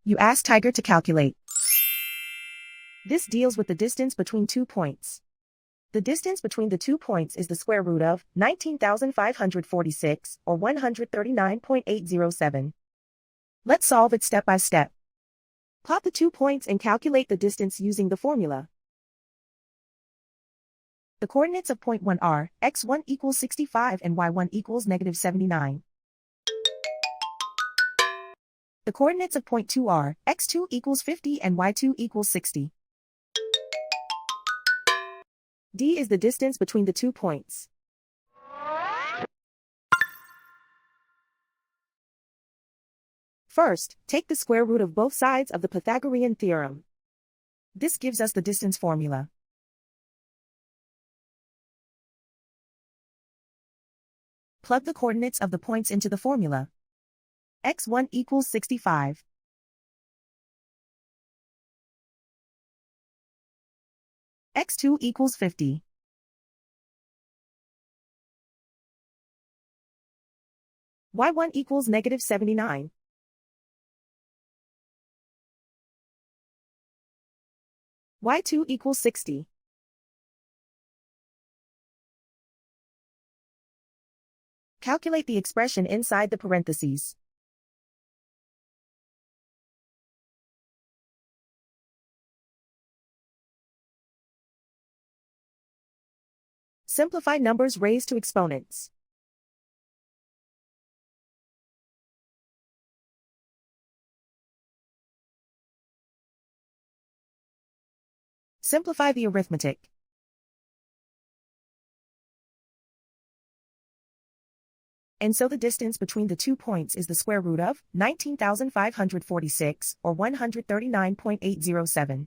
You ask Tiger to calculate. This deals with the distance between 2 points. The distance between the 2 points is the square root of 19,546, or 139.807. Let's solve it step by step. Plot the 2 points and calculate the distance using the formula. The coordinates of point 1 are x1 equals 65 and y1 equals -79. The coordinates of point 2 are x2 equals 50 and y2 equals 60. D is the distance between the 2 points. First, take the square root of both sides of the Pythagorean theorem. This gives us the distance formula. Plug the coordinates of the points into the formula. x1 equals 65. x2 equals 50. y1 equals -79. y2 equals 60. Calculate the expression inside the parentheses. Simplify numbers raised to exponents. Simplify the arithmetic. And so the distance between the 2 points is the square root of 19,546, or 139.807.